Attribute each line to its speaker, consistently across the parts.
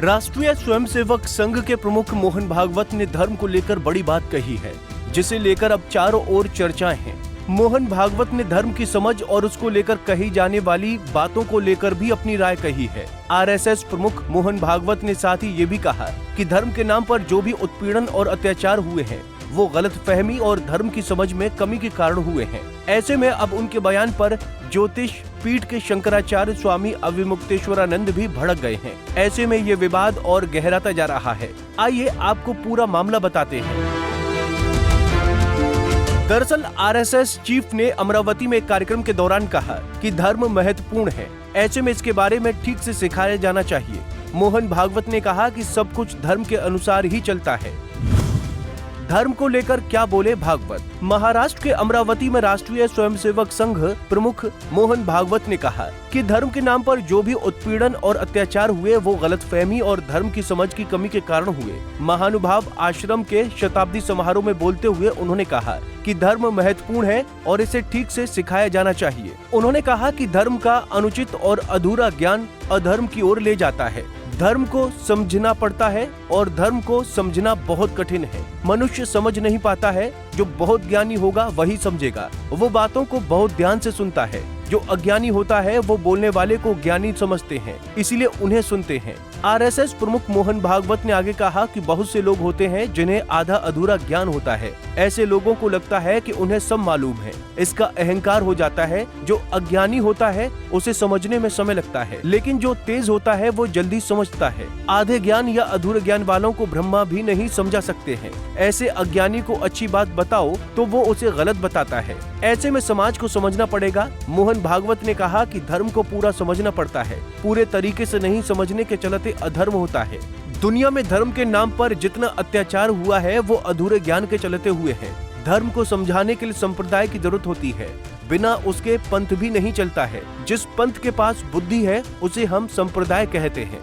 Speaker 1: राष्ट्रीय स्वयंसेवक संघ के प्रमुख मोहन भागवत ने धर्म को लेकर बड़ी बात कही है, जिसे लेकर अब चारों ओर चर्चाएं हैं। मोहन भागवत ने धर्म की समझ और उसको लेकर कही जाने वाली बातों को लेकर भी अपनी राय कही है। आरएसएस प्रमुख मोहन भागवत ने साथ ही ये भी कहा कि धर्म के नाम पर जो भी उत्पीड़न और अत्याचार हुए हैं वो गलतफहमी और धर्म की समझ में कमी के कारण हुए हैं। ऐसे में अब उनके बयान पर ज्योतिष पीठ के शंकराचार्य स्वामी अविमुक्तेश्वरानंद भी भड़क गए हैं। ऐसे में ये विवाद और गहराता जा रहा है। आइए आपको पूरा मामला बताते हैं। दरअसल आरएसएस चीफ ने अमरावती में एक कार्यक्रम के दौरान कहा कि धर्म महत्वपूर्ण है, ऐसे में इसके बारे में ठीक से सिखाया जाना चाहिए। मोहन भागवत ने कहा कि सब कुछ धर्म के अनुसार ही चलता है। धर्म को लेकर क्या बोले भागवत। महाराष्ट्र के अमरावती में राष्ट्रीय स्वयंसेवक संघ प्रमुख मोहन भागवत ने कहा कि धर्म के नाम पर जो भी उत्पीड़न और अत्याचार हुए वो गलतफहमी और धर्म की समझ की कमी के कारण हुए। महानुभाव आश्रम के शताब्दी समारोह में बोलते हुए उन्होंने कहा कि धर्म महत्वपूर्ण है और इसे ठीक से सिखाया जाना चाहिए। उन्होंने कहा कि धर्म का अनुचित और अधूरा ज्ञान अधर्म की ओर ले जाता है। धर्म को समझना पड़ता है और धर्म को समझना बहुत कठिन है। मनुष्य समझ नहीं पाता है, जो बहुत ज्ञानी होगा वही समझेगा। वो बातों को बहुत ध्यान से सुनता है। जो अज्ञानी होता है वो बोलने वाले को ज्ञानी समझते हैं, इसीलिए उन्हें सुनते हैं। आरएसएस प्रमुख मोहन भागवत ने आगे कहा कि बहुत से लोग होते हैं जिन्हें आधा अधूरा ज्ञान होता है। ऐसे लोगों को लगता है कि उन्हें सब मालूम है, इसका अहंकार हो जाता है। जो अज्ञानी होता है उसे समझने में समय लगता है, लेकिन जो तेज होता है वो जल्दी समझता है। आधे ज्ञान या अधूरे ज्ञान वालों को ब्रह्मा भी नहीं समझा सकते हैं। ऐसे अज्ञानी को अच्छी बात बताओ तो वो उसे गलत बताता है। ऐसे में समाज को समझना पड़ेगा। मोहन भागवत ने कहा कि धर्म को पूरा समझना पड़ता है, पूरे तरीके से नहीं समझने के चलते अधर्म होता है। दुनिया में धर्म के नाम पर जितना अत्याचार हुआ है वो अधूरे ज्ञान के चलते हुए है। धर्म को समझाने के लिए संप्रदाय की जरूरत होती है, बिना उसके पंथ भी नहीं चलता है। जिस पंथ के पास बुद्धि है उसे हम संप्रदाय कहते हैं।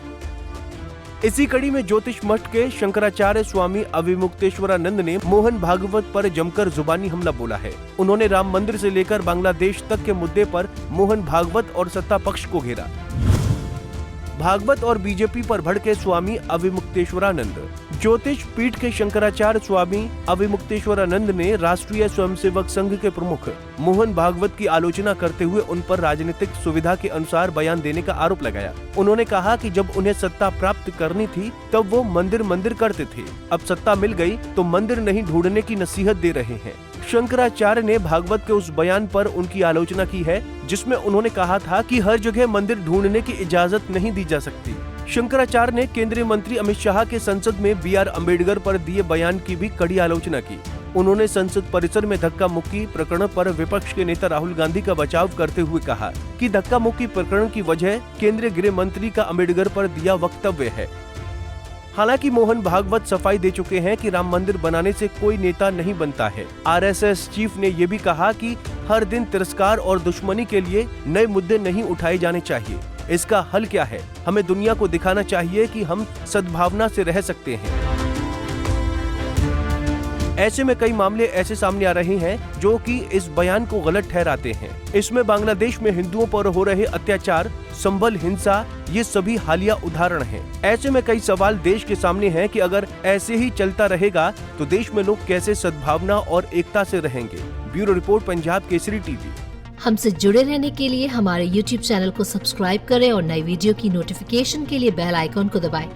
Speaker 1: इसी कड़ी में ज्योतिष मठ के शंकराचार्य स्वामी अविमुक्तेश्वरानंद ने मोहन भागवत पर जमकर जुबानी हमला बोला है। उन्होंने राम मंदिर से लेकर बांग्लादेश तक के मुद्दे पर मोहन भागवत और सत्ता पक्ष को घेरा। भागवत और बीजेपी पर भड़के स्वामी अविमुक्तेश्वरानंद। ज्योतिष पीठ के शंकराचार्य स्वामी अविमुक्तेश्वरानंद ने राष्ट्रीय स्वयंसेवक संघ के प्रमुख मोहन भागवत की आलोचना करते हुए उन पर राजनीतिक सुविधा के अनुसार बयान देने का आरोप लगाया। उन्होंने कहा कि जब उन्हें सत्ता प्राप्त करनी थी तब वो मंदिर करते थे, अब सत्ता मिल गई तो मंदिर नहीं ढूंढने की नसीहत दे रहे हैं। शंकराचार्य ने भागवत के उस बयान पर उनकी आलोचना की है जिसमें उन्होंने कहा था कि हर जगह मंदिर ढूंढने की इजाजत नहीं दी जा सकती। शंकराचार्य ने केंद्रीय मंत्री अमित शाह के संसद में BR अम्बेडकर पर दिए बयान की भी कड़ी आलोचना की। उन्होंने संसद परिसर में धक्का मुक्की प्रकरण पर विपक्ष के नेता राहुल गांधी का बचाव करते हुए कहा कि धक्का मुक्की प्रकरण की वजह केंद्रीय गृह मंत्री का अम्बेडकर पर दिया वक्तव्य है। हालांकि मोहन भागवत सफाई दे चुके हैं कि राम मंदिर बनाने से कोई नेता नहीं बनता है। आरएसएस चीफ ने ये भी कहा कि हर दिन तिरस्कार और दुश्मनी के लिए नए मुद्दे नहीं उठाए जाने चाहिए। इसका हल क्या है? हमें दुनिया को दिखाना चाहिए कि हम सद्भावना से रह सकते हैं। ऐसे में कई मामले ऐसे सामने आ रहे हैं जो कि इस बयान को गलत ठहराते हैं। इसमें बांग्लादेश में हिंदुओं पर हो रहे अत्याचार, संभल हिंसा, ये सभी हालिया उदाहरण हैं। ऐसे में कई सवाल देश के सामने हैं कि अगर ऐसे ही चलता रहेगा तो देश में लोग कैसे सद्भावना और एकता से रहेंगे। Bureau report, Punjab Kesari TV.
Speaker 2: हमसे जुड़े रहने के लिए हमारे YouTube चैनल को सब्सक्राइब करें और नई वीडियो की नोटिफिकेशन के लिए बेल आइकॉन को दबाएं।